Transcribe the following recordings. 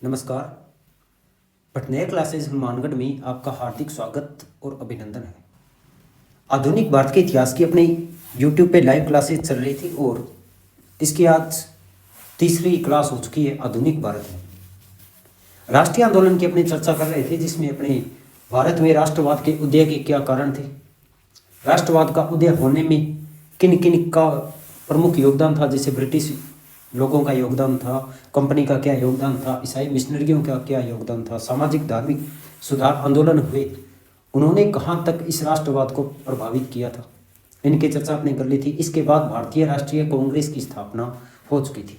नमस्कार। पटनेर क्लासेस हनुमानगढ़ में आपका हार्दिक स्वागत और अभिनंदन है। आधुनिक भारत के इतिहास की अपनी YouTube पे लाइव क्लासेस चल रही थी और इसकी आज तीसरी क्लास हो चुकी है। आधुनिक भारत में राष्ट्रीय आंदोलन की अपनी चर्चा कर रहे थे, जिसमें अपने भारत में राष्ट्रवाद के उदय के क्या कारण थे, राष्ट्रवाद का उदय होने में किन किन का प्रमुख योगदान था, जैसे ब्रिटिश लोगों का योगदान था, कंपनी का क्या योगदान था, ईसाई मिशनरियों का क्या योगदान था, सामाजिक धार्मिक सुधार आंदोलन हुए, उन्होंने कहाँ तक इस राष्ट्रवाद को प्रभावित किया था, इनकी चर्चा आपने कर ली थी। इसके बाद भारतीय राष्ट्रीय कांग्रेस की स्थापना हो चुकी थी।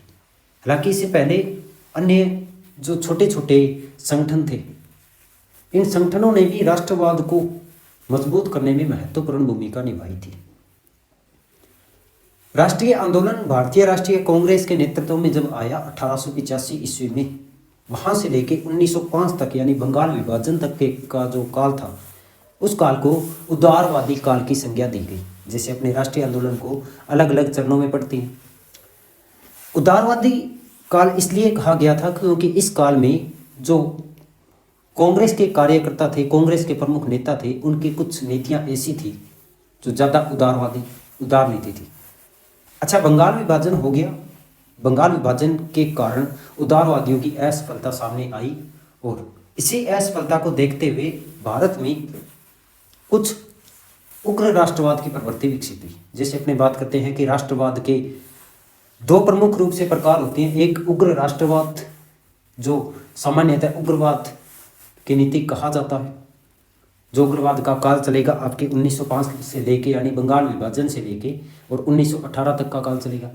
हालांकि इससे पहले अन्य जो छोटे छोटे संगठन थे, इन संगठनों ने भी राष्ट्रवाद को मजबूत करने में महत्वपूर्ण भूमिका निभाई थी। राष्ट्रीय आंदोलन भारतीय राष्ट्रीय कांग्रेस के नेतृत्व में जब आया 1885 ईस्वी में, वहां से लेके 1905 तक यानी बंगाल विभाजन तक के का जो काल था, उस काल को उदारवादी काल की संज्ञा दी गई। जैसे अपने राष्ट्रीय आंदोलन को अलग अलग चरणों में पढ़ती हैं। उदारवादी काल इसलिए कहा गया था क्योंकि इस काल में जो कांग्रेस के कार्यकर्ता थे, कांग्रेस के प्रमुख नेता थे, उनकी कुछ नीतियां ऐसी थी जो ज़्यादा उदार नीति थी। अच्छा, बंगाल विभाजन हो गया। बंगाल विभाजन के कारण उदारवादियों की असफलता सामने आई और इसी असफलता को देखते हुए भारत में कुछ उग्र राष्ट्रवाद की प्रवृत्ति विकसित हुई। जैसे अपने बात करते हैं कि राष्ट्रवाद के दो प्रमुख रूप से प्रकार होते हैं। एक उग्र राष्ट्रवाद, जो सामान्यतः उग्रवाद की नीति कहा जाता है, जो उग्रवाद का काल चलेगा आपके 1905 से लेके यानी बंगाल विभाजन से लेके और 1918 तक का काल चलेगा।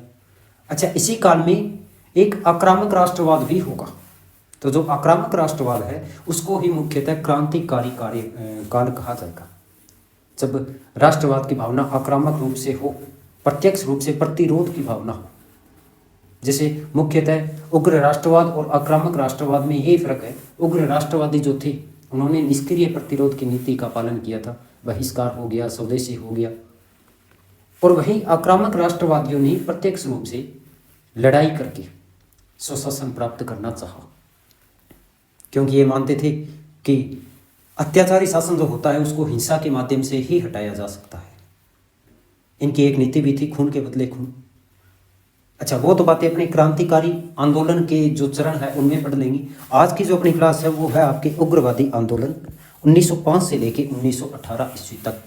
अच्छा, इसी काल में एक आक्रामक राष्ट्रवाद भी होगा। तो जो आक्रामक राष्ट्रवाद है उसको ही मुख्यतः क्रांतिकारी काल कहा जाएगा, जब राष्ट्रवाद की भावना आक्रामक रूप से हो, प्रत्यक्ष रूप से प्रतिरोध की भावना हो। जैसे मुख्यतः उग्र राष्ट्रवाद और आक्रामक राष्ट्रवाद में यही फर्क है। उग्र राष्ट्रवादी जो थे उन्होंने निष्क्रिय प्रतिरोध की नीति का पालन किया था, बहिष्कार हो गया, स्वदेशी हो गया। और वहीं आक्रामक राष्ट्रवादियों ने प्रत्यक्ष रूप से लड़ाई करके स्वशासन प्राप्त करना चाहा, क्योंकि ये मानते थे कि अत्याचारी शासन जो होता है उसको हिंसा के माध्यम से ही हटाया जा सकता है। इनकी एक नीति भी थी, खून के बदले खून। अच्छा, वो तो बातें अपने क्रांतिकारी आंदोलन के जो चरण है उनमें पढ़ लेंगी। आज की जो अपनी क्लास है वो है आपके उग्रवादी आंदोलन 1905 से लेके 1918 ईस्वी तक।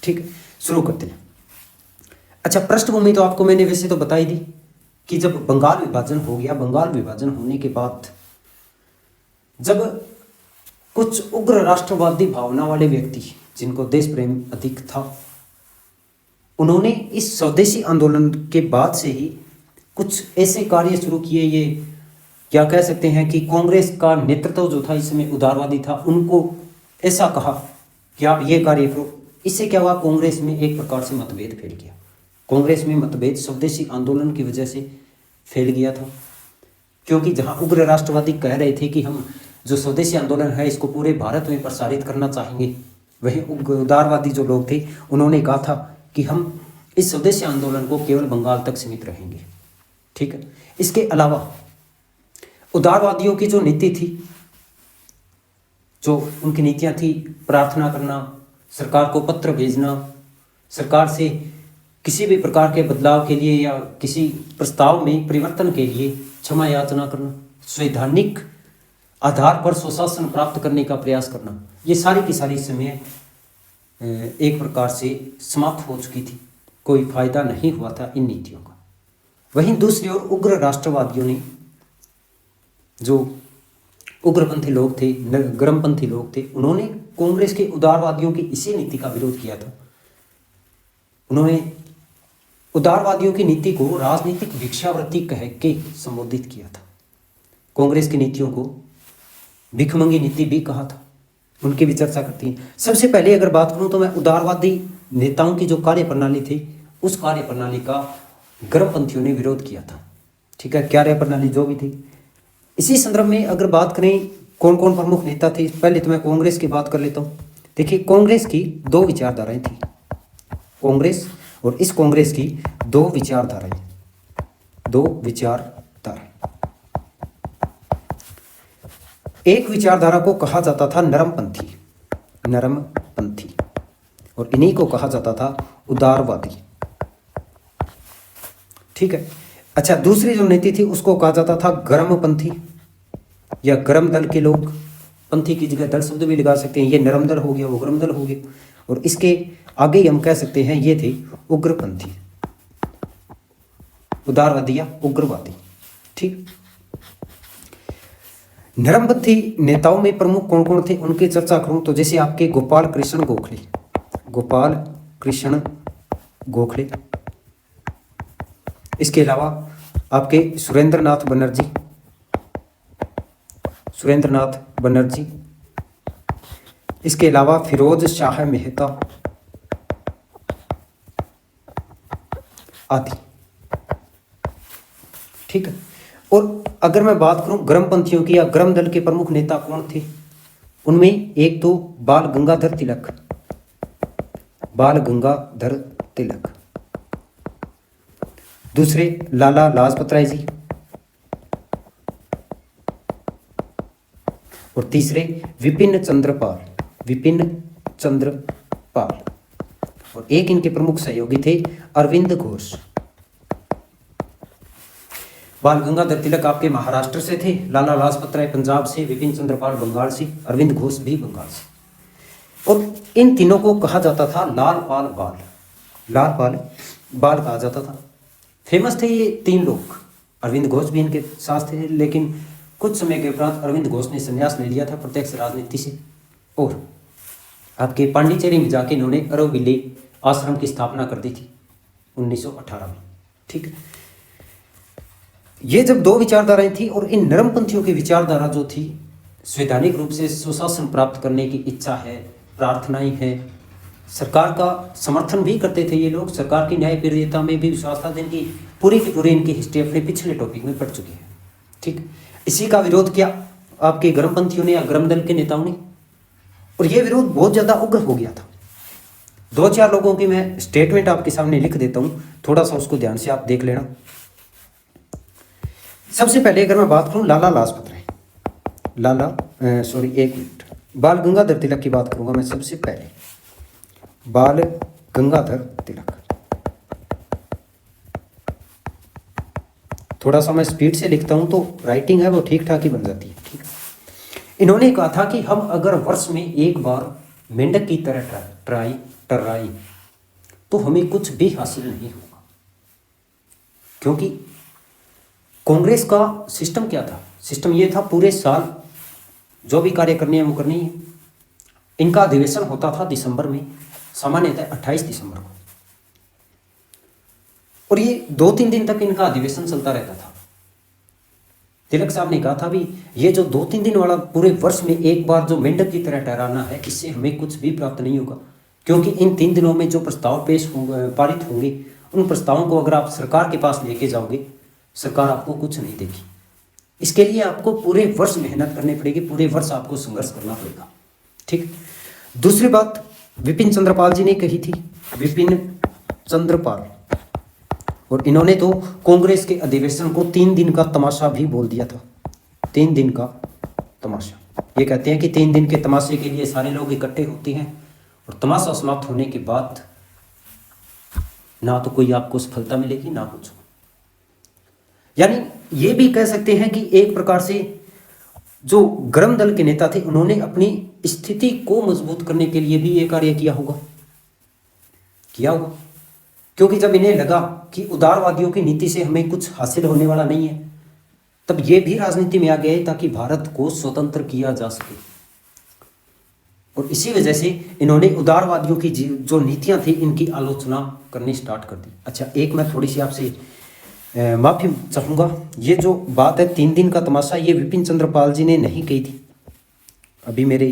ठीक है, शुरू करते हैं। अच्छा, पृष्ठभूमि तो आपको मैंने वैसे तो बता ही दी कि जब बंगाल विभाजन हो गया, बंगाल विभाजन होने के बाद जब कुछ उग्र राष्ट्रवादी भावना वाले व्यक्ति जिनको देश प्रेम अधिक था, उन्होंने इस स्वदेशी आंदोलन के बाद से ही कुछ ऐसे कार्य शुरू किए। ये क्या कह सकते हैं कि कांग्रेस का नेतृत्व जो था इसमें उदारवादी था, उनको ऐसा कहा कि आप ये कार्य करो। इससे क्या हुआ, कांग्रेस में एक प्रकार से मतभेद फैल गया। कांग्रेस में मतभेद स्वदेशी आंदोलन की वजह से फैल गया था, क्योंकि जहां उग्र राष्ट्रवादी कह रहे थे कि हम जो स्वदेशी आंदोलन है इसको पूरे भारत में प्रसारित करना चाहेंगे, वहीं उदारवादी जो लोग थे उन्होंने कहा था कि हम इस स्वदेशी आंदोलन को केवल बंगाल तक सीमित रहेंगे। ठीक है, इसके अलावा उदारवादियों की जो नीति थी, जो उनकी नीतियां थी, प्रार्थना करना, सरकार को पत्र भेजना, सरकार से किसी भी प्रकार के बदलाव के लिए या किसी प्रस्ताव में परिवर्तन के लिए क्षमा याचना करना, संवैधानिक आधार पर स्वशासन प्राप्त करने का प्रयास करना, ये सारी की सारी समय एक प्रकार से समाप्त हो चुकी थी। कोई फायदा नहीं हुआ था इन नीतियों का। वहीं दूसरी ओर उग्र राष्ट्रवादियों ने, जो उग्रपंथी लोग थे, गर्मपंथी लोग थे, उन्होंने कांग्रेस के उदारवादियों की इसी नीति का विरोध किया था। उन्होंने उदारवादियों की नीति को राजनीतिक भिक्षावृत्ति कह के संबोधित किया था। कांग्रेस की नीतियों को भिखमंगी नीति भी कहा था। उनकी भी चर्चा करती हैं। सबसे पहले अगर बात करूं तो मैं उदारवादी नेताओं की जो कार्य प्रणाली थी, उस कार्य प्रणाली का गर्मपंथियों ने विरोध किया था। ठीक है, कार्य प्रणाली जो भी थी। इसी संदर्भ में अगर बात करें कौन कौन प्रमुख नेता थे, पहले तो मैं कांग्रेस की बात कर लेता हूँ। देखिए, कांग्रेस की दो विचारधाराएं थी। कांग्रेस और इस कांग्रेस की दो विचारधाराएं। एक विचारधारा को कहा जाता था नरमपंथी, नरमपंथी, और इन्हीं को कहा जाता था उदारवादी। ठीक है। अच्छा, दूसरी जो नीति थी उसको कहा जाता था गर्मपंथी या गर्म दल के लोग। पंथी की जगह दल शब्द भी लगा सकते हैं, ये नरम दल हो गया, वो गर्म दल हो गया। और इसके आगे ही हम कह सकते हैं ये थे उग्रपंथी, उदारवादी या उग्रवादी। ठीक। नरमपंथी नेताओं में प्रमुख कौन कौन थे उनकी चर्चा करूं तो जैसे आपके गोपाल कृष्ण गोखले, गोपाल कृष्ण गोखले, इसके अलावा आपके सुरेंद्रनाथ बनर्जी, सुरेंद्रनाथ बनर्जी, इसके अलावा फिरोज शाह मेहता आदि। ठीक है। और अगर मैं बात करूं गर्मपंथियों की या गर्म दल के प्रमुख नेता कौन थे, उनमें एक तो बाल गंगाधर तिलक, बाल गंगाधर तिलक, दूसरे लाला लाजपत राय जी, और तीसरे विपिन चंद्र पाल, विपिन चंद्र पाल, और एक इनके प्रमुख सहयोगी थे अरविंद घोष। बाल गंगाधर तिलक आपके महाराष्ट्र से थे, लाला लाजपत राय पंजाब से, विपिन चंद्र पाल बंगाल से, अरविंद घोष भी बंगाल से। और इन तीनों को कहा जाता था लाल पाल बाल, लाल पाल बाल कहा जाता था। फेमस थे ये तीन लोग। अरविंद घोष भी इनके साथ थे, लेकिन कुछ समय के उपरांत अरविंद घोष ने संन्यास ले लिया था प्रत्यक्ष राजनीति से, और आपके पांडिचेरी में जाके इन्होंने अरोविले आश्रम की स्थापना कर दी थी 1918 में। ठीक है। ये जब दो विचारधाराएं थी, और इन नरमपंथियों की विचारधारा जो थी, संवैधानिक रूप से सुशासन प्राप्त करने की इच्छा है, प्रार्थनाएं है, सरकार का समर्थन भी करते थे ये लोग, सरकार की न्यायप्रियता में भी विश्वास था। जिनकी पूरी की पूरी इनकी हिस्ट्री अपने पिछले टॉपिक में पढ़ चुकी है। ठीक। इसी का विरोध किया आपके गर्मपंथियों ने या गर्म दल के नेताओं ने, और यह विरोध बहुत ज्यादा उग्र हो गया था। दो चार लोगों की मैं स्टेटमेंट आपके सामने लिख देता हूं, थोड़ा सा उसको ध्यान से आप देख लेना। सबसे पहले अगर मैं बात करूं लाला लाजपत राय, एक मिनट, बाल गंगाधर तिलक की बात करूंगा मैं सबसे पहले। बाल गंगाधर तिलक, थोड़ा सा मैं स्पीड से लिखता हूं तो राइटिंग है वो ठीक ठाक ही बन जाती है। ठीक है। इन्होंने कहा था कि हम अगर वर्ष में एक बार मेंढक की तरह टर्राई तो हमें कुछ भी हासिल नहीं होगा, क्योंकि कांग्रेस का सिस्टम क्या था? सिस्टम ये था पूरे साल जो भी कार्य करने हैं वो करनी है। इनका अधिवेशन होता था दिसंबर में, सामान्यतः 28 दिसंबर को, और ये 2-3 दिन तक इनका अधिवेशन चलता रहता था। तिलक साहब ने कहा था भी ये जो 2-3 दिन वाला पूरे वर्ष में एक बार जो मेंढक की तरह ठहराना है, इससे हमें कुछ भी प्राप्त नहीं होगा, क्योंकि इन 3 दिनों में जो प्रस्ताव पारित होंगे उन प्रस्तावों को अगर आप सरकार के पास लेके जाओगे, सरकार आपको कुछ नहीं देगी। इसके लिए आपको पूरे वर्ष मेहनत करनी पड़ेगी, पूरे वर्ष आपको संघर्ष करना पड़ेगा। ठीक। दूसरी बात विपिन चंद्रपाल जी ने कही थी, विपिन चंद्रपाल, और इन्होंने तो कांग्रेस के अधिवेशन को 3 दिन का तमाशा भी बोल दिया था। 3 दिन का तमाशा, ये कहते हैं कि 3 दिन के तमाशे के लिए सारे लोग इकट्ठे होते हैं, और तमाशा समाप्त होने के बाद ना तो कोई आपको सफलता मिलेगी ना कुछ। यानी ये भी कह सकते हैं कि एक प्रकार से जो गर्म दल के नेता थे उन्होंने अपनी स्थिति को मजबूत करने के लिए भी ये कार्य किया होगा, क्योंकि जब इन्हें लगा कि उदारवादियों की नीति से हमें कुछ हासिल होने वाला नहीं है, तब ये भी राजनीति में आ गए ताकि भारत को स्वतंत्र किया जा सके। और इसी वजह से इन्होंने उदारवादियों की जो नीतियां थी इनकी आलोचना करनी स्टार्ट कर दी। अच्छा, एक मैं थोड़ी सी आपसे माफी चाहूँगा, ये जो बात है 3 दिन का तमाशा, ये विपिन चंद्रपाल जी ने नहीं कही थी, अभी मेरे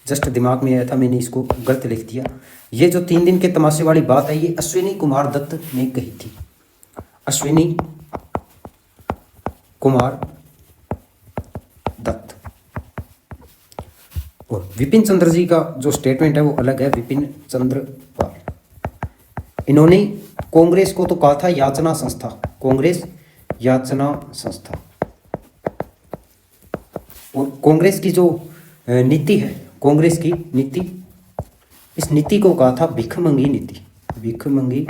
जस्ट दिमाग में आया था, मैंने इसको गलत लिख दिया। ये जो 3 दिन के तमाशे वाली बात है ये अश्विनी कुमार दत्त ने कही थी, अश्विनी कुमार दत्त। और विपिन चंद्र जी का जो स्टेटमेंट है वो अलग है, विपिन चंद्र पाल। इन्होंने कांग्रेस को तो कहा था याचना संस्था, कांग्रेस याचना संस्था, और कांग्रेस की जो नीति है, कांग्रेस की नीति, इस नीति को कहा था भिखमंगी नीति, भिखमंगी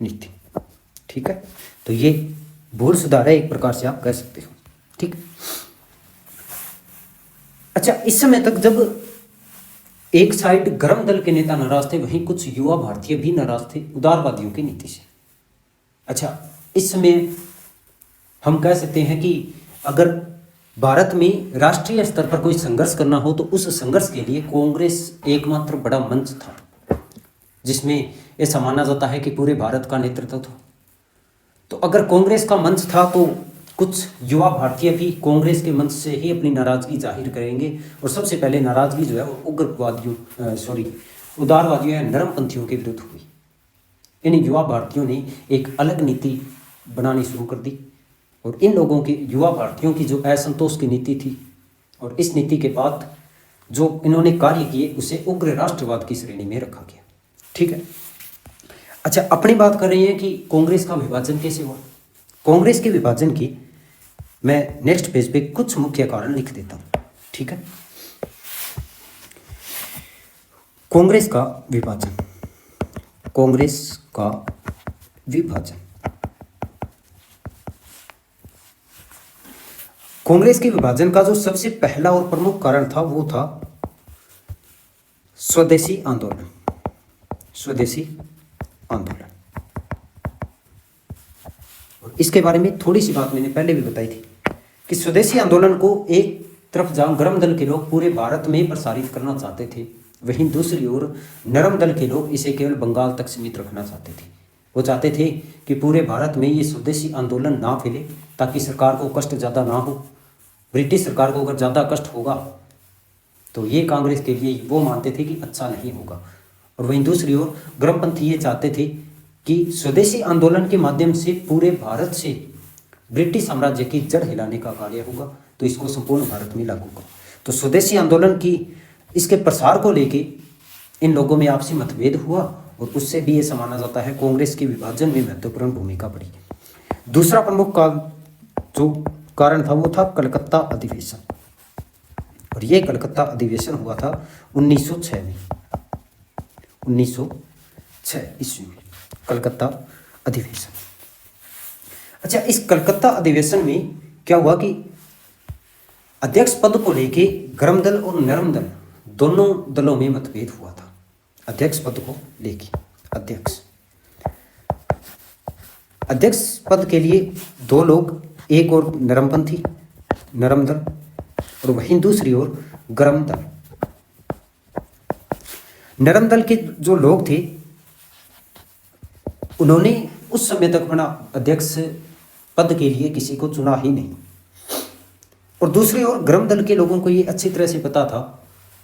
नीति। ठीक है, तो ये भूल सुधार है एक प्रकार से आप कह सकते हो। ठीक। अच्छा, इस समय तक जब एक साइड गर्म दल के नेता नाराज थे, वहीं कुछ युवा भारतीय भी नाराज थे उदारवादियों की नीति से। अच्छा, इस समय हम कह सकते हैं कि अगर भारत में राष्ट्रीय स्तर पर कोई संघर्ष करना हो तो उस संघर्ष के लिए कांग्रेस एकमात्र बड़ा मंच था, जिसमें ऐसा माना जाता है कि पूरे भारत का नेतृत्व था। तो अगर कांग्रेस का मंच था तो कुछ युवा भारतीय भी कांग्रेस के मंच से ही अपनी नाराजगी जाहिर करेंगे। और सबसे पहले नाराजगी जो है वो उदारवादियों या नरमपंथियों के विरुद्ध हुई। इन युवा भारतीयों ने एक अलग नीति बनानी शुरू कर दी और इन लोगों की, युवा भारतीयों की जो असंतोष की नीति थी, और इस नीति के बाद जो इन्होंने कार्य किए उसे उग्र राष्ट्रवाद की श्रेणी में रखा गया। ठीक है। अच्छा, अपनी बात कर रही हैं कि कांग्रेस का विभाजन कैसे हुआ। कांग्रेस के विभाजन की मैं नेक्स्ट पेज पे कुछ मुख्य कारण लिख देता हूं। ठीक है, कांग्रेस का विभाजन, कांग्रेस का विभाजन, कांग्रेस के विभाजन का जो सबसे पहला और प्रमुख कारण था वो था स्वदेशी आंदोलन, स्वदेशी आंदोलन। और इसके बारे में थोड़ी सी बात मैंने पहले भी बताई थी कि स्वदेशी आंदोलन को एक तरफ जहां गर्म दल के लोग पूरे भारत में प्रसारित करना चाहते थे, वहीं दूसरी ओर नरम दल के लोग इसे केवल बंगाल तक सीमित रखना चाहते थे। वो चाहते थे कि पूरे भारत में ये स्वदेशी आंदोलन ना फैले ताकि सरकार को कष्ट ज़्यादा ना हो। ब्रिटिश सरकार को अगर ज़्यादा कष्ट होगा तो ये कांग्रेस के लिए, वो मानते थे कि अच्छा नहीं होगा। और वहीं दूसरी ओर गर्मपंथी ये चाहते थे कि स्वदेशी आंदोलन के माध्यम से पूरे भारत से ब्रिटिश साम्राज्य की जड़ हिलाने का कार्य होगा, तो इसको संपूर्ण भारत में लागू करो। तो स्वदेशी आंदोलन की, इसके प्रसार को लेके इन लोगों में आपसी मतभेद हुआ और उससे भी ये माना जाता है कांग्रेस के विभाजन में महत्वपूर्ण भूमिका पड़ी। दूसरा प्रमुख जो कारण था वो था कलकत्ता अधिवेशन। और ये कलकत्ता अधिवेशन हुआ था 1906 में, 1906 ईस्वी में कलकत्ता अधिवेशन। अच्छा, इस कलकत्ता अधिवेशन में क्या हुआ कि अध्यक्ष पद को लेके गर्म दल और नरम दल दोनों दलों में मतभेद हुआ था। अध्यक्ष पद को लेके अध्यक्ष पद के लिए दो लोग, एक और नरमपंथी नरम दल और वहीं दूसरी ओर गर्म दल। नरम दल के जो लोग थे उन्होंने उस समय तक अपना अध्यक्ष पद के लिए किसी को चुना ही नहीं। और दूसरी ओर गर्म दल के लोगों को ये अच्छी तरह से पता था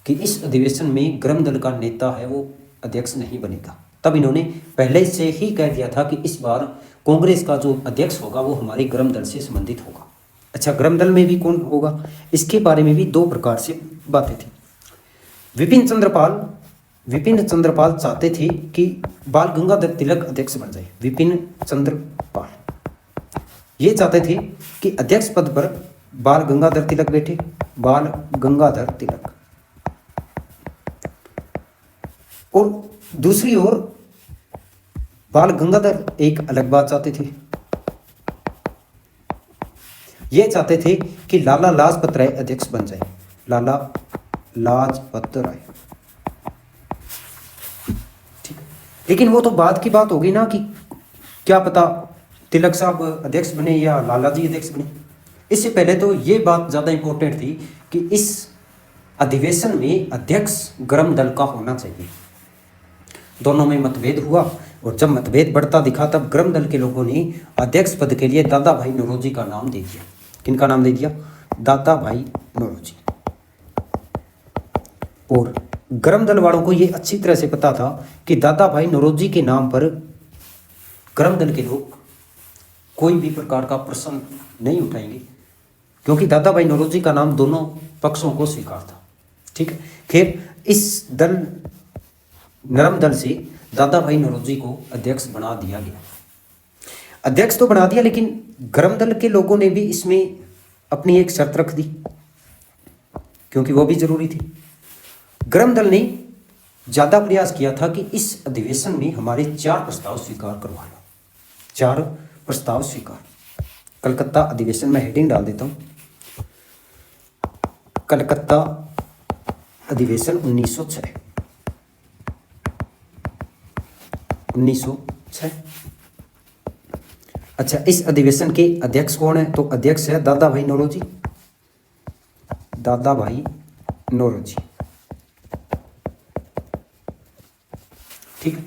कि इस अधिवेशन में गर्म दल का नेता है वो अध्यक्ष नहीं बनेगा। तब इन्होंने पहले से ही कह दिया था कि इस बार कांग्रेस का जो अध्यक्ष होगा वो हमारे गर्म दल से संबंधित होगा। अच्छा, गर्म दल में भी कौन होगा, इसके बारे में भी दो प्रकार से बातें थी। विपिन चंद्रपाल चाहते थे कि बाल गंगाधर तिलक अध्यक्ष बन जाए। विपिन चंद्रपाल ये चाहते थे कि अध्यक्ष पद पर बाल गंगाधर तिलक बैठे, बाल गंगाधर तिलक। और दूसरी ओर बाल गंगाधर एक अलग बात चाहते थे। ये चाहते थे कि लाला लाजपत राय अध्यक्ष बन जाए, लाला लाजपत राय। ठीक, लेकिन वो तो बाद की बात होगी ना कि क्या पता तिलक साहब अध्यक्ष बने या लाला जी अध्यक्ष बने। इससे पहले तो ये बात ज़्यादा इंपॉर्टेंट थी कि इस अधिवेशन में अध्यक्ष गर्म दल का होना चाहिए। दोनों में मतभेद हुआ और जब मतभेद बढ़ता दिखा तब गर्म दल के लोगों ने अध्यक्ष पद के लिए दादा भाई नौरोजी का नाम दे दिया। किनका नाम दे दिया? दादा भाई नौरोजी। और गर्म दल वालों को ये अच्छी तरह से पता था कि दादा भाई नौरोजी के नाम पर गर्म दल के लोग कोई भी प्रकार का प्रश्न नहीं उठाएंगे, क्योंकि दादा भाई नौरोजी का नाम दोनों पक्षों को स्वीकार था। ठीक है, खैर इस दल नरम दल से दादा भाई नौरोजी को अध्यक्ष बना दिया गया। अध्यक्ष तो बना दिया, लेकिन गर्म दल के लोगों ने भी इसमें अपनी एक शर्त रख दी क्योंकि वो भी जरूरी थी। गर्म दल ने ज़्यादा प्रयास किया था कि इस अधिवेशन में हमारे 4 प्रस्ताव स्वीकार करवा लो, 4 प्रस्ताव स्वीकार। कलकत्ता अधिवेशन में हेडिंग डाल देता हूँ, कलकत्ता अधिवेशन 1906। 1906। अच्छा, इस अधिवेशन के अध्यक्ष कौन है? तो अध्यक्ष है दादा भाई नौरोजी, दादा भाई नौरोजी। ठीक है।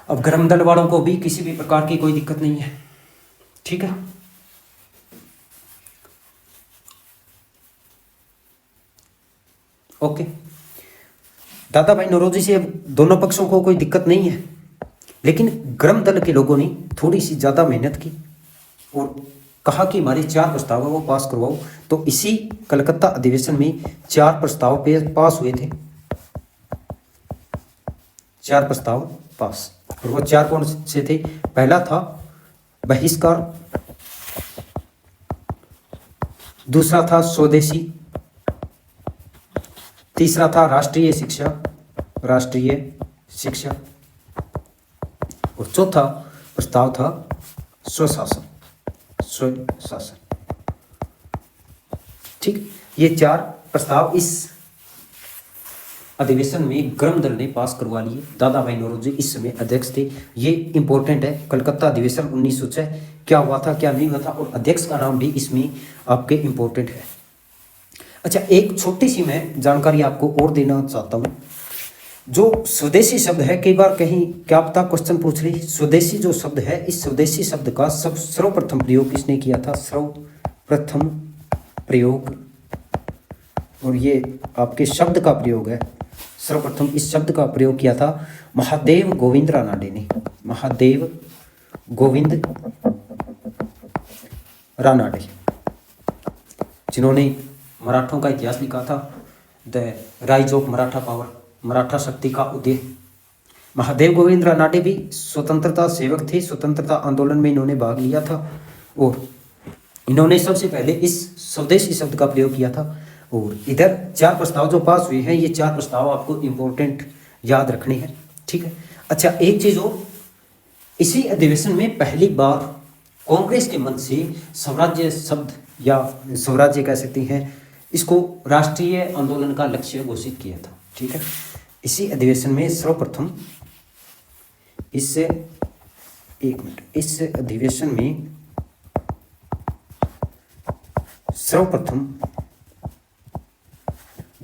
अब गर्म दल वालों को भी किसी भी प्रकार की कोई दिक्कत नहीं है। ठीक है। ओके, दादा भाई नौरोजी से अब दोनों पक्षों को कोई दिक्कत नहीं है, लेकिन गर्म दल के लोगों ने थोड़ी सी ज़्यादा मेहनत की और कहा कि हमारे 4 प्रस्ताव है वो पास करवाओ। तो इसी कलकत्ता अधिवेशन में 4 प्रस्ताव पे पास हुए थे, 4 प्रस्ताव पास। और वो 4 कौन से थे? पहला था बहिष्कार, दूसरा था स्वदेशी, तीसरा था राष्ट्रीय शिक्षा, राष्ट्रीय शिक्षा, और चौथा प्रस्ताव था स्वशासन, स्वशासन। ठीक, ये 4 प्रस्ताव इस अधिवेशन में गर्म दल ने पास करवा लिए। दादा भाई नौरोजी इस समय अध्यक्ष थे। ये इंपॉर्टेंट है, कलकत्ता अधिवेशन 1906 क्या हुआ था क्या नहीं हुआ था, और अध्यक्ष का नाम भी इसमें आपके इंपॉर्टेंट है। अच्छा, एक छोटी सी मैं जानकारी आपको और देना चाहता हूँ। जो स्वदेशी शब्द है, कई बार कहीं क्या पता क्वेश्चन पूछ रही, स्वदेशी जो शब्द है, इस स्वदेशी शब्द का सर्वप्रथम प्रयोग किसने किया था? सर्वप्रथम प्रयोग, और ये आपके शब्द का प्रयोग है, सर्वप्रथम इस शब्द का प्रयोग किया था महादेव गोविंद रानाडे ने, महादेव गोविंद रानाडे, जिन्होंने मराठों का इतिहास लिखा था, the rise of Maratha power, Maratha शक्ति का उदय। महादेव गोविंद रानाडे भी स्वतंत्रता सेवक थे, स्वतंत्रता आंदोलन में इन्होंने भाग लिया था, और इन्होंने सबसे पहले इस स्वदेशी शब्द का प्रयोग किया था। और इधर 4 प्रस्ताव जो पास हुए हैं, ये 4 प्रस्ताव आपको इंपॉर्टेंट याद रखने हैं। ठीक है। अच्छा, एक चीज और, इसी अधिवेशन में पहली बार कांग्रेस के मन से स्वराज्य शब्द, या स्वराज्य कह सकते हैं इसको, राष्ट्रीय आंदोलन का लक्ष्य घोषित किया था। ठीक है। इसी अधिवेशन में सर्वप्रथम इस अधिवेशन में सर्वप्रथम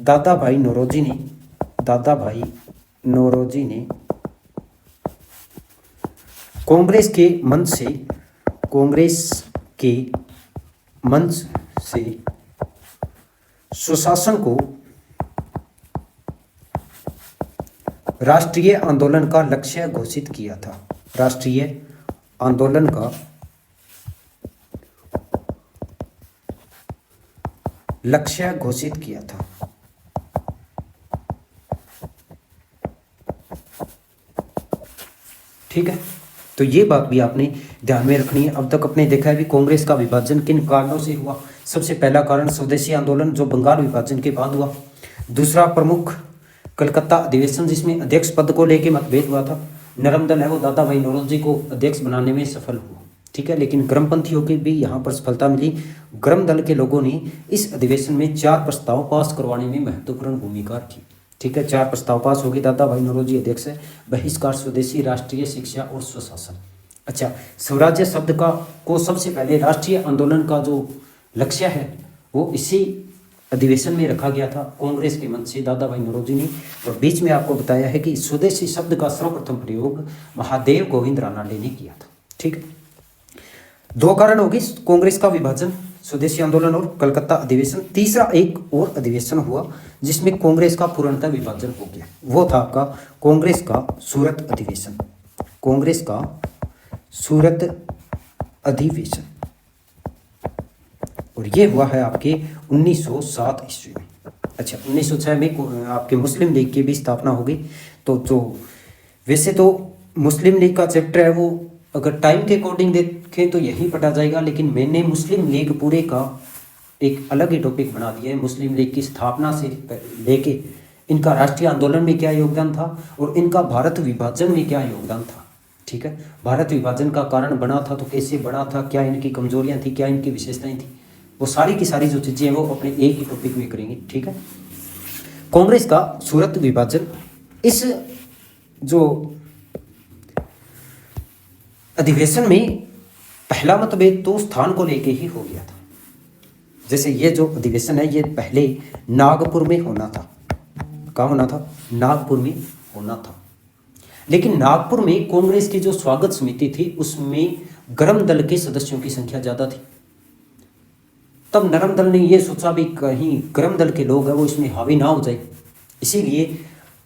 दादा भाई नौरोजी ने कांग्रेस के मंच से सुशासन को राष्ट्रीय आंदोलन का लक्ष्य घोषित किया था, राष्ट्रीय आंदोलन का लक्ष्य घोषित किया था। ठीक है। तो ये बात भी आपने ध्यान में रखनी है। अब तक आपने देखा है भी कांग्रेस का विभाजन किन कारणों से हुआ। सबसे पहला कारण स्वदेशी आंदोलन जो बंगाल विभाजन के बाद हुआ। दूसरा प्रमुख कलकत्ता अधिवेशन जिसमें अध्यक्ष पद को लेकर मतभेद हुआ था। नरम दल है वो दादा भाई नौरोजी को अध्यक्ष बनाने में सफल हुआ। ठीक है। लेकिन गर्मपंथियों की भी यहाँ पर सफलता मिली। गर्म दल के लोगों ने इस अधिवेशन में 4 प्रस्ताव पास करवाने में महत्वपूर्ण भूमिका की। ठीक है। 4 प्रस्ताव पास हो गए। दादा भाई नौरोजी अध्यक्ष है। बहिष्कार, स्वदेशी, राष्ट्रीय शिक्षा और स्वशासन। अच्छा, स्वराज्य शब्द को सबसे पहले राष्ट्रीय आंदोलन का जो लक्ष्य है वो इसी अधिवेशन में रखा गया था कांग्रेस के मंच से दादा भाई नौरोजी ने। और बीच में आपको बताया है कि स्वदेशी शब्द का सर्वप्रथम प्रयोग महादेव गोविंद रानाडे ने किया था। ठीक है। 2 कारण होगी कांग्रेस का विभाजन, स्वदेशी आंदोलन और कलकत्ता अधिवेशन। तीसरा एक और अधिवेशन हुआ जिसमें कांग्रेस का पूर्णतः विभाजन हो गया। वो था आपका कांग्रेस का सूरत अधिवेशन। कांग्रेस का सूरत अधिवेशन, और ये हुआ है आपके 1907 ईस्वी में। अच्छा, 1906 में आपके मुस्लिम लीग की भी स्थापना होगी। तो जो वैसे तो मुस्लिम लीग का चैप्टर है वो अगर टाइम के अकॉर्डिंग देखें तो यही पढ़ा जाएगा, लेकिन मैंने मुस्लिम लीग पूरे का एक अलग ही टॉपिक बना दिया है। मुस्लिम लीग की स्थापना से लेके इनका राष्ट्रीय आंदोलन में क्या योगदान था और इनका भारत विभाजन में क्या योगदान था। ठीक है, भारत विभाजन का कारण बना था तो कैसे बना था, क्या इनकी कमजोरियां थी, क्या इनकी विशेषताएं थी, वो सारी की सारी जो चीज़ें हैं वो अपने एक ही टॉपिक में करेंगे। ठीक है, कांग्रेस का सूरत विभाजन, इस जो अधिवेशन में पहला मतभेद तो स्थान को लेके ही हो गया था। जैसे ये जो अधिवेशन है ये पहले नागपुर में होना था। कहाँ होना था? नागपुर में होना था। लेकिन नागपुर में कांग्रेस की जो स्वागत समिति थी उसमें गरम दल के सदस्यों की संख्या ज्यादा थी। तब नरम दल ने ये सोचा भी कहीं गरम दल के लोग हैं वो इसमें हावी ना हो जाए, इसीलिए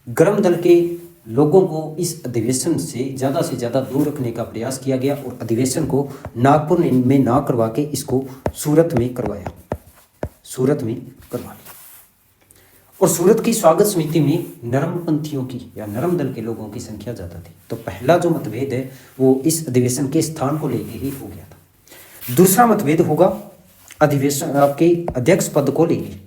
गरम दल के लोगों को इस अधिवेशन से ज़्यादा दूर रखने का प्रयास किया गया और अधिवेशन को नागपुर में ना करवा के इसको सूरत में करवाया, सूरत में करवा लिया। और सूरत की स्वागत समिति में नरमपंथियों की या नरम दल के लोगों की संख्या ज़्यादा थी। तो पहला जो मतभेद है वो इस अधिवेशन के स्थान को लेके ही हो गया था। दूसरा मतभेद होगा अधिवेशन आपके अध्यक्ष पद को लेके।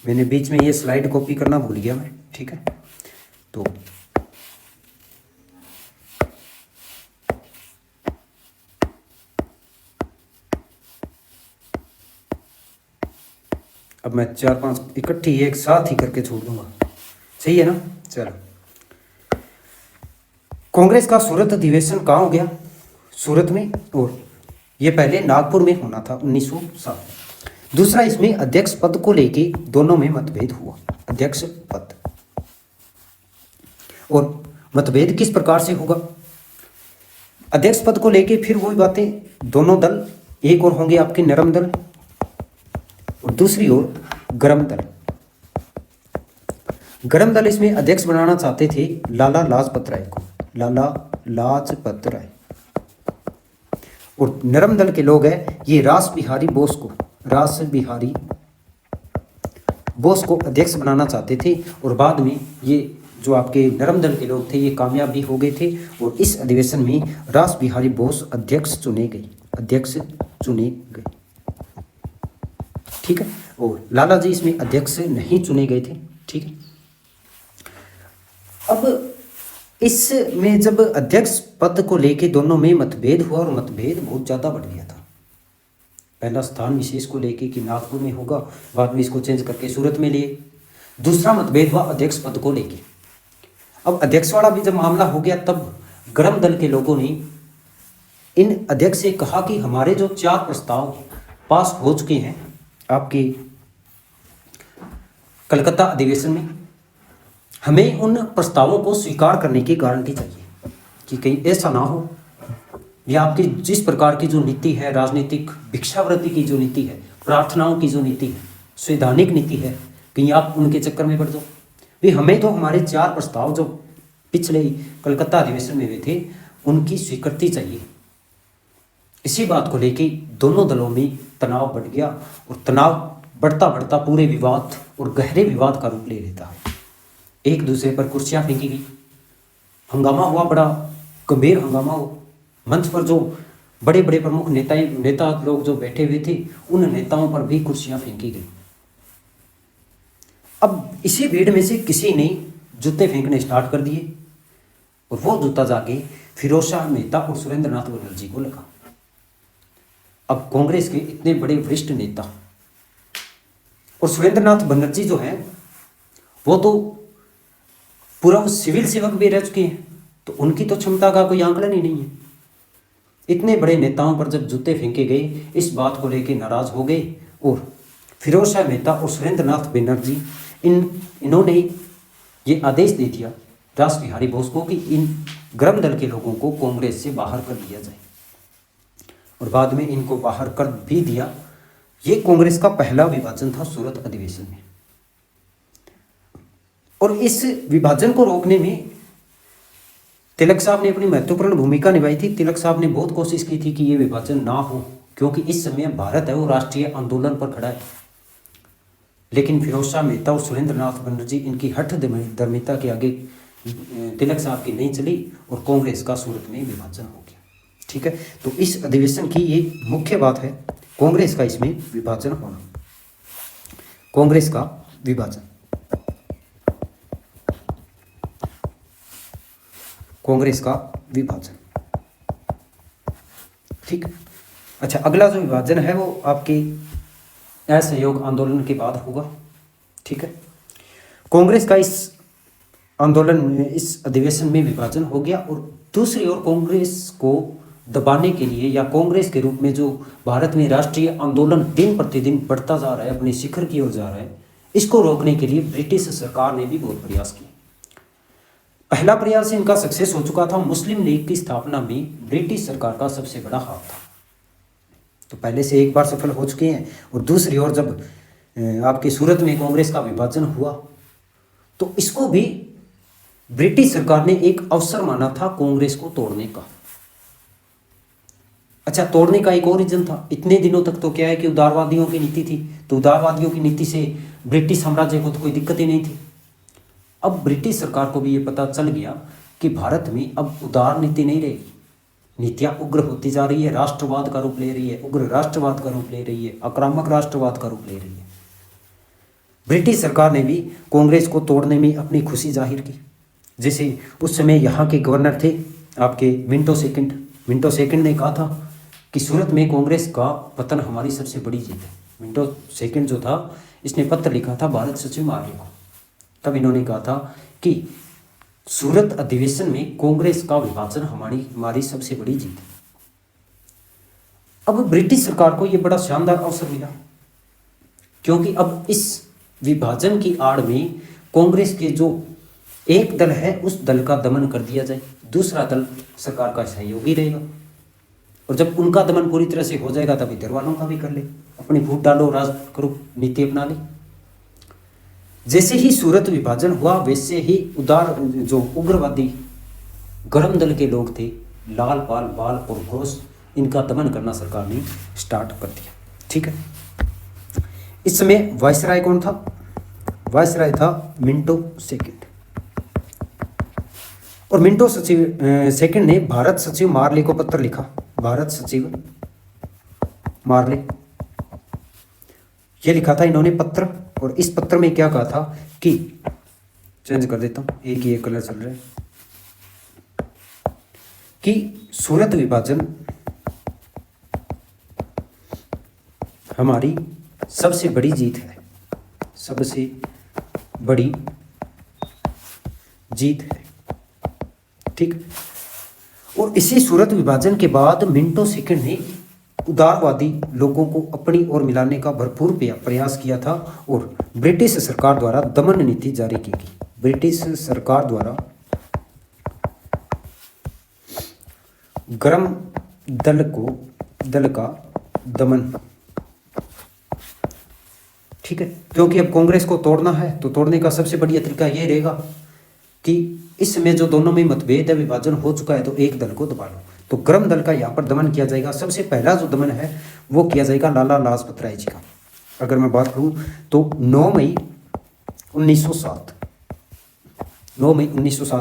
मैंने बीच में ये स्लाइड कॉपी करना भूल गया मैं। ठीक है, तो अब मैं 4-5 इकट्ठी एक साथ ही करके छोड़ दूंगा, सही है ना। चलो, कांग्रेस का सूरत अधिवेशन कहाँ हो गया? सूरत में, और ये पहले नागपुर में होना था 1907। दूसरा, इसमें अध्यक्ष पद को लेके दोनों में मतभेद हुआ, अध्यक्ष पद। और मतभेद किस प्रकार से होगा? अध्यक्ष पद को लेके फिर वही बातें, दोनों दल, एक और होंगे आपके नरम दल और दूसरी ओर गरम दल। गरम दल इसमें अध्यक्ष बनाना चाहते थे लाला लाजपत राय को, लाला लाजपत राय। और नरम दल के लोग हैं ये रास बिहारी बोस को, रास बिहारी बोस को अध्यक्ष बनाना चाहते थे। और बाद में ये जो आपके नरम दल के लोग थे ये कामयाब भी हो गए थे और इस अधिवेशन में रास बिहारी बोस अध्यक्ष चुने गए, अध्यक्ष चुने गए। ठीक है, और लाला जी इसमें अध्यक्ष नहीं चुने गए थे। ठीक है, अब इसमें जब अध्यक्ष पद को लेके दोनों में मतभेद हुआ और मतभेद बहुत ज़्यादा बढ़ गया था। पहला स्थान विशेष को लेके कि नागपुर में होगा, बाद में इसको चेंज करके सूरत में लिए। दूसरा मतभेद हुआ अध्यक्ष पद को लेके। अब अध्यक्ष वाला भी जब मामला हो गया तब गरम दल के लोगों ने इन अध्यक्ष से कहा कि हमारे जो 4 प्रस्ताव पास हो चुके हैं आपके कलकत्ता अधिवेशन में, हमें उन प्रस्तावों को स्वीकार करने की गारंटी चाहिए कि कहीं ऐसा ना हो या आपकी जिस प्रकार की जो नीति है, राजनीतिक भिक्षावृत्ति की जो नीति है, प्रार्थनाओं की जो नीति है, संवैधानिक नीति है, कहीं आप उनके चक्कर में पड़ जाओ। भी हमें तो हमारे 4 प्रस्ताव जो पिछले कलकत्ता अधिवेशन में हुए थे उनकी स्वीकृति चाहिए। इसी बात को लेके दोनों दलों में तनाव बढ़ गया और तनाव बढ़ता बढ़ता पूरे विवाद और गहरे विवाद का रूप ले लेता है। एक दूसरे पर कुर्सियां फेंकी गई, हंगामा हुआ, बड़ा गंभीर हंगामा हुआ। मंच पर जो बड़े बड़े प्रमुख नेता लोग जो बैठे हुए थे उन नेताओं पर भी कुर्सियां फेंकी गई। अब इसी भीड़ में से किसी ने जूते फेंकने स्टार्ट कर दिए और वो जूता जाके फिरोज शाह मेहता और सुरेंद्र नाथ बनर्जी को लगा। अब कांग्रेस के इतने बड़े वरिष्ठ नेता और सुरेंद्र नाथ बनर्जी जो हैं वो तो पूरा सिविल सेवक भी रह चुके हैं, तो उनकी तो क्षमता का कोई आंकलन ही नहीं है। इतने बड़े नेताओं पर जब जूते फेंके गए इस बात को लेकर नाराज हो गए और फिरोज शाह मेहता और सुरेंद्र नाथ बनर्जी इन्होंने ये आदेश दे दिया रास बिहारी बोस को कि इन गरम दल के लोगों को कांग्रेस से बाहर कर दिया जाए, और बाद में इनको बाहर कर भी दिया। ये कांग्रेस का पहला विभाजन था सूरत अधिवेशन में। और इस विभाजन को रोकने में तिलक साहब ने अपनी महत्वपूर्ण भूमिका निभाई थी। तिलक साहब ने बहुत कोशिश की थी कि ये विभाजन ना हो, क्योंकि इस समय भारत है वो राष्ट्रीय आंदोलन पर खड़ा है। लेकिन फिरोज शाह मेहता और सुरेंद्र नाथ बनर्जी इनकी हठ धर्मिता के आगे तिलक साहब की नहीं चली और कांग्रेस का सूरत में विभाजन हो गया। ठीक है, तो इस अधिवेशन की ये मुख्य बात है, कांग्रेस का इसमें विभाजन होना, कांग्रेस का विभाजन, कांग्रेस का विभाजन। ठीक। अच्छा, अगला जो विभाजन है वो आपके असहयोग आंदोलन के बाद होगा। ठीक है, कांग्रेस का इस आंदोलन में, इस अधिवेशन में विभाजन हो गया। और दूसरी ओर कांग्रेस को दबाने के लिए, या कांग्रेस के रूप में जो भारत में राष्ट्रीय आंदोलन दिन प्रतिदिन बढ़ता जा रहा है, अपने शिखर की ओर जा रहा है, इसको रोकने के लिए ब्रिटिश सरकार ने भी बहुत प्रयास किए। पहला प्रयास इनका सक्सेस हो चुका था, मुस्लिम लीग की स्थापना में ब्रिटिश सरकार का सबसे बड़ा हाथ था, तो पहले से एक बार सफल हो चुके हैं। और दूसरी ओर जब आपके सूरत में कांग्रेस का विभाजन हुआ, तो इसको भी ब्रिटिश सरकार ने एक अवसर माना था कांग्रेस को तोड़ने का। अच्छा, तोड़ने का एक और रीजन था, इतने दिनों तक तो क्या है कि उदारवादियों की नीति थी, तो उदारवादियों की नीति से ब्रिटिश साम्राज्य को तो कोई दिक्कत ही नहीं थी। अब ब्रिटिश सरकार को भी ये पता चल गया कि भारत में अब उदार नीति नहीं रहेगी, नीतियां उग्र होती जा रही है, राष्ट्रवाद का रूप ले रही है, उग्र राष्ट्रवाद का रूप ले रही है, आक्रामक राष्ट्रवाद का रूप ले रही है। ब्रिटिश सरकार ने भी कांग्रेस को तोड़ने में अपनी खुशी जाहिर की। जैसे उस समय यहाँ के गवर्नर थे आपके मिंटो सेकंड ने कहा था कि सूरत में कांग्रेस का पतन हमारी सबसे बड़ी जीत है। मिंटो सेकंड जो था, इसने पत्र लिखा था भारत सचिव मार्ले को, तब इन्होंने कहा था कि सूरत अधिवेशन में कांग्रेस का विभाजन हमारी सबसे बड़ी जीत है। अब ब्रिटिश सरकार को यह बड़ा शानदार अवसर मिला, क्योंकि अब इस विभाजन की आड़ में कांग्रेस के जो एक दल है उस दल का दमन कर दिया जाए, दूसरा दल सरकार का सहयोगी रहेगा, और जब उनका दमन पूरी तरह से हो जाएगा तब इधर वालों का भी कर ले, अपनी फूट डालो, राज करो, नीति अपना ले। जैसे ही सूरत विभाजन हुआ, वैसे ही उदार जो उग्रवादी गरम दल के लोग थे, लाल पाल बाल और घोष, इनका दमन करना सरकार ने स्टार्ट कर दिया। ठीक है, इस समय वायसराय कौन था? वायसराय था मिंटो सेकंड, और मिंटो सेकंड ने भारत सचिव मार्ले को पत्र लिखा। भारत सचिव मार्ले, ये लिखा था इन्होंने पत्र, और इस पत्र में क्या कहा था कि, चेंज कर देता हूं, एक ही एक कलर चल रहा है, कि सूरत विभाजन हमारी सबसे बड़ी जीत है, सबसे बड़ी जीत है। ठीक, और इसी सूरत विभाजन के बाद मिंटो सेकंड ने उदारवादी लोगों को अपनी ओर मिलाने का भरपूर प्रयास किया था, और ब्रिटिश सरकार द्वारा दमन नीति जारी की गई। ब्रिटिश सरकार द्वारा गरम दल का दमन। ठीक है, क्योंकि अब कांग्रेस को तोड़ना है, तो तोड़ने का सबसे बढ़िया तरीका ये रहेगा कि इस समय जो दोनों में मतभेद है, विभाजन हो चुका है, तो एक दल को दबा लो। तो गरम दल का यहाँ पर दमन किया जाएगा। सबसे पहला जो दमन है वो किया जाएगा लाला लाजपत राय जी का। अगर मैं बात करूँ तो 9 मई 1907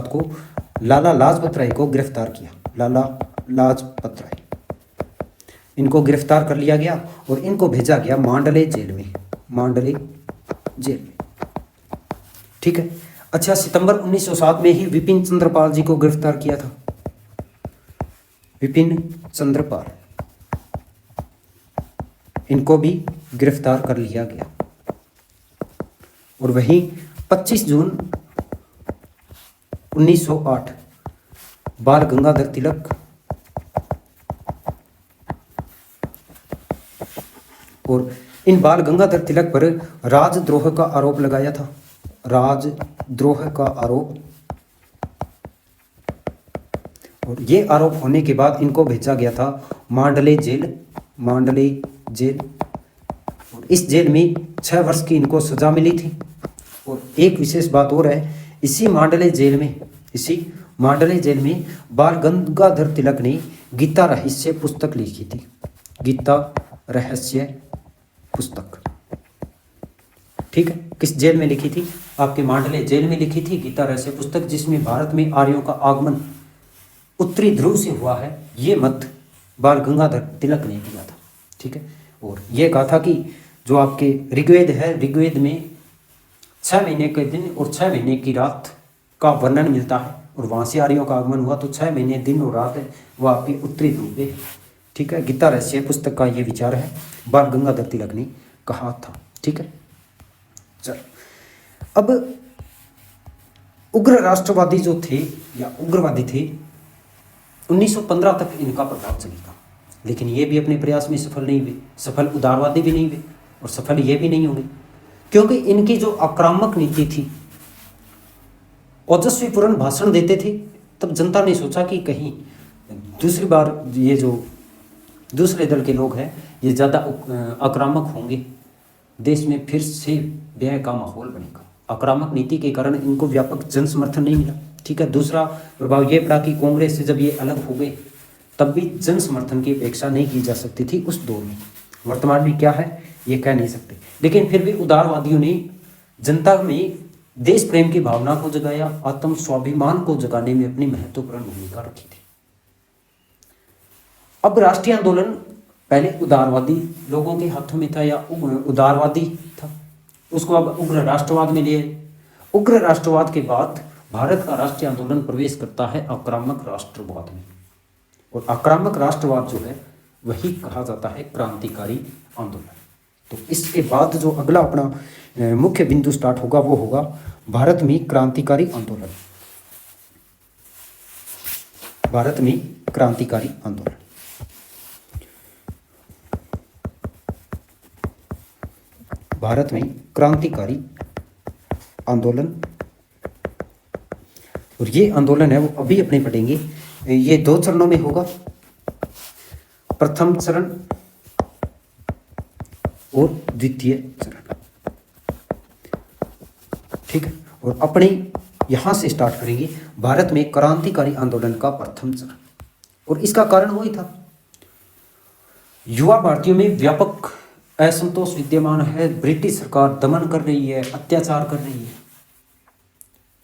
को लाला लाजपत राय को गिरफ्तार किया। लाला लाजपत राय, इनको गिरफ्तार कर लिया गया और इनको भेजा गया मांडले जेल में, मांडले जेल में। ठीक है, अच्छा, सितंबर 1907 में ही विपिन चंद्र पाल जी को गिरफ्तार किया था। विपिन चंद्र पाल, इनको भी गिरफ्तार कर लिया गया। और वहीं 25 जून 1908 बाल गंगाधर तिलक और इन बाल गंगाधर तिलक पर राजद्रोह का आरोप लगाया था। राजद्रोह का आरोप, और ये आरोप होने के बाद इनको भेजा गया था मांडले जेल। मांडले जेल, और इस जेल में 6 वर्ष की इनको सजा मिली थी। और एक विशेष बात और है, इसी मांडले जेल में बाल गंगाधर तिलक ने गीता रहस्य पुस्तक लिखी थी। गीता रहस्य पुस्तक, ठीक है, किस जेल में लिखी थी? आपके मांडले जेल में लिखी थी गीता रहस्य पुस्तक, जिसमें भारत में आर्यों का आगमन उत्तरी ध्रुव से हुआ है, ये मत बाल गंगाधर तिलक ने दिया था। ठीक है, और ये कहा था कि जो आपके ऋग्वेद है, ऋग्वेद में 6 महीने के दिन और 6 महीने की रात का वर्णन मिलता है, और वहाँ से आर्यों का आगमन हुआ, तो 6 महीने दिन और रात है वो आपकी उत्तरी ध्रुव है। ठीक है, गीता रहस्य पुस्तक का ये विचार है, बाल गंगाधर तिलक ने कहा था। ठीक है, चलो अब उग्र राष्ट्रवादी जो थे या उग्रवादी थे, 1915 तक इनका प्रभाव चलेगा, लेकिन ये भी अपने प्रयास में सफल नहीं हुए, सफल उदारवादी भी नहीं हुए और सफल ये भी नहीं होंगे, क्योंकि इनकी जो आक्रामक नीति थी, ओजस्वीपूर्ण भाषण देते थे, तब जनता ने सोचा कि कहीं दूसरी बार ये जो दूसरे दल के लोग हैं ये ज़्यादा आक्रामक होंगे, देश में फिर से व्यय का माहौल बनेगा। आक्रामक नीति के कारण इनको व्यापक जन समर्थन नहीं मिला। ठीक है, दूसरा प्रभाव ये पड़ा कि कांग्रेस से जब ये अलग हो गए तब भी जन समर्थन की अपेक्षा नहीं की जा सकती थी उस दौर में। वर्तमान में क्या है ये कह नहीं सकते, लेकिन फिर भी उदारवादियों ने जनता में देश प्रेम की भावना को जगाया, आत्म स्वाभिमान को जगाने में अपनी महत्वपूर्ण भूमिका रखी थी। अब राष्ट्रीय आंदोलन पहले उदारवादी लोगों के हाथों में था या उदारवादी था, उसको अब उग्र राष्ट्रवाद में लिए। उग्र राष्ट्रवाद के बाद भारत का राष्ट्रीय आंदोलन प्रवेश करता है आक्रामक राष्ट्रवाद में, और आक्रामक राष्ट्रवाद जो है वही कहा जाता है क्रांतिकारी आंदोलन। तो इसके बाद जो अगला अपना मुख्य बिंदु स्टार्ट होगा वो होगा भारत में क्रांतिकारी आंदोलन। भारत में क्रांतिकारी आंदोलन, भारत में क्रांतिकारी आंदोलन, और ये आंदोलन है वो अभी अपने पढ़ेंगे। ये 2 चरणों में होगा, प्रथम चरण और द्वितीय चरण। ठीक है, और अपने यहां से स्टार्ट करेंगे भारत में क्रांतिकारी आंदोलन का प्रथम चरण। और इसका कारण वही था, युवा भारतीयों में व्यापक असंतोष विद्यमान है। ब्रिटिश सरकार दमन कर रही है, अत्याचार कर रही है।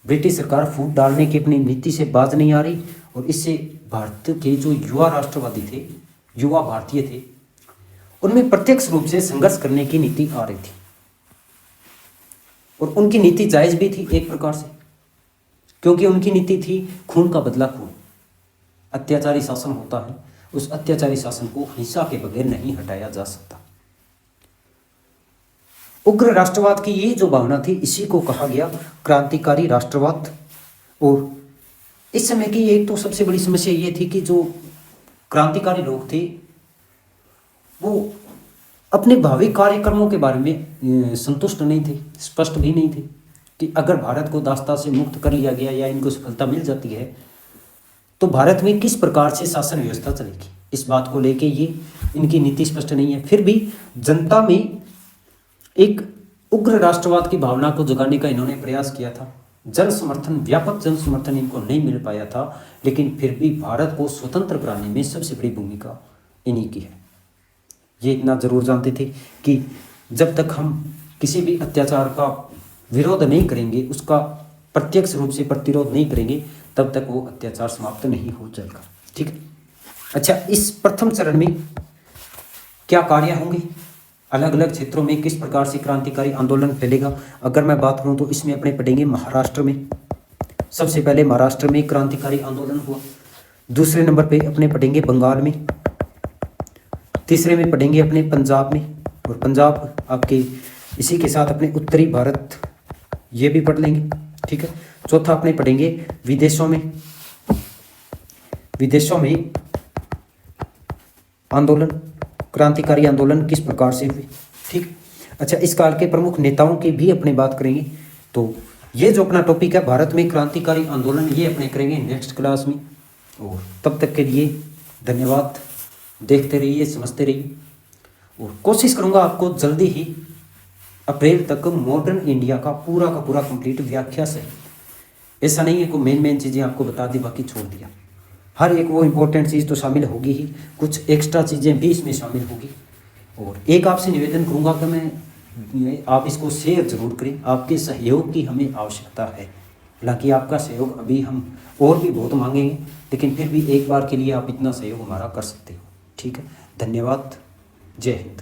ब्रिटिश सरकार फूट डालने की अपनी नीति से बाज नहीं आ रही, और इससे भारत के जो युवा राष्ट्रवादी थे, युवा भारतीय थे, उनमें प्रत्यक्ष रूप से संघर्ष करने की नीति आ रही थी। और उनकी नीति जायज भी थी एक प्रकार से, क्योंकि उनकी नीति थी खून का बदला खून। अत्याचारी शासन होता है, उस अत्याचारी शासन को हिंसा के बगैर नहीं हटाया जा सकता। उग्र राष्ट्रवाद की ये जो भावना थी, इसी को कहा गया क्रांतिकारी राष्ट्रवाद। और इस समय की एक तो सबसे बड़ी समस्या ये थी कि जो क्रांतिकारी लोग थे वो अपने भावी कार्यक्रमों के बारे में संतुष्ट नहीं थे, स्पष्ट भी नहीं थे कि अगर भारत को दास्ता से मुक्त कर लिया गया या इनको सफलता मिल जाती है तो भारत में किस प्रकार से शासन व्यवस्था चलेगी, इस बात को लेके ये इनकी नीति स्पष्ट नहीं है। फिर भी जनता में एक उग्र राष्ट्रवाद की भावना को जगाने का इन्होंने प्रयास किया था। जन समर्थन, व्यापक जन समर्थन इनको नहीं मिल पाया था, लेकिन फिर भी भारत को स्वतंत्र कराने में सबसे बड़ी भूमिका इन्हीं की है। ये इतना जरूर जानते थे कि जब तक हम किसी भी अत्याचार का विरोध नहीं करेंगे, उसका प्रत्यक्ष रूप से प्रतिरोध नहीं करेंगे, तब तक वो अत्याचार समाप्त नहीं हो जाएगा। ठीक है, अच्छा, इस प्रथम चरण में क्या कार्य होंगे, अलग अलग क्षेत्रों में किस प्रकार से क्रांतिकारी आंदोलन फैलेगा, अगर मैं बात करूं तो इसमें अपने पढ़ेंगे महाराष्ट्र में। सबसे पहले महाराष्ट्र में क्रांतिकारी आंदोलन हुआ। दूसरे नंबर पे अपने पढ़ेंगे बंगाल में। तीसरे में पढ़ेंगे अपने पंजाब में, और पंजाब आपके इसी के साथ अपने उत्तरी भारत ये भी पढ़ लेंगे। ठीक है, चौथा अपने पढ़ेंगे विदेशों में। विदेशों में आंदोलन, क्रांतिकारी आंदोलन किस प्रकार से हुए। ठीक, अच्छा, इस काल के प्रमुख नेताओं की भी अपने बात करेंगे। तो ये जो अपना टॉपिक है भारत में क्रांतिकारी आंदोलन, ये अपने करेंगे नेक्स्ट क्लास में। और तब तक के लिए धन्यवाद, देखते रहिए, समझते रहिए, और कोशिश करूँगा आपको जल्दी ही अप्रैल तक मॉडर्न इंडिया का पूरा कंप्लीट व्याख्या से, ऐसा नहीं है कि मेन चीज़ें आपको बता दी बाकी छोड़ दिया। हर एक वो इम्पोर्टेंट चीज़ तो शामिल होगी ही, कुछ एक्स्ट्रा चीज़ें भी इसमें शामिल होगी। और एक आपसे निवेदन करूँगा कि आप इसको शेयर जरूर करें, आपके सहयोग की हमें आवश्यकता है। हालांकि आपका सहयोग अभी हम और भी बहुत मांगेंगे, लेकिन फिर भी एक बार के लिए आप इतना सहयोग हमारा कर सकते हो। ठीक है, धन्यवाद, जय हिंद।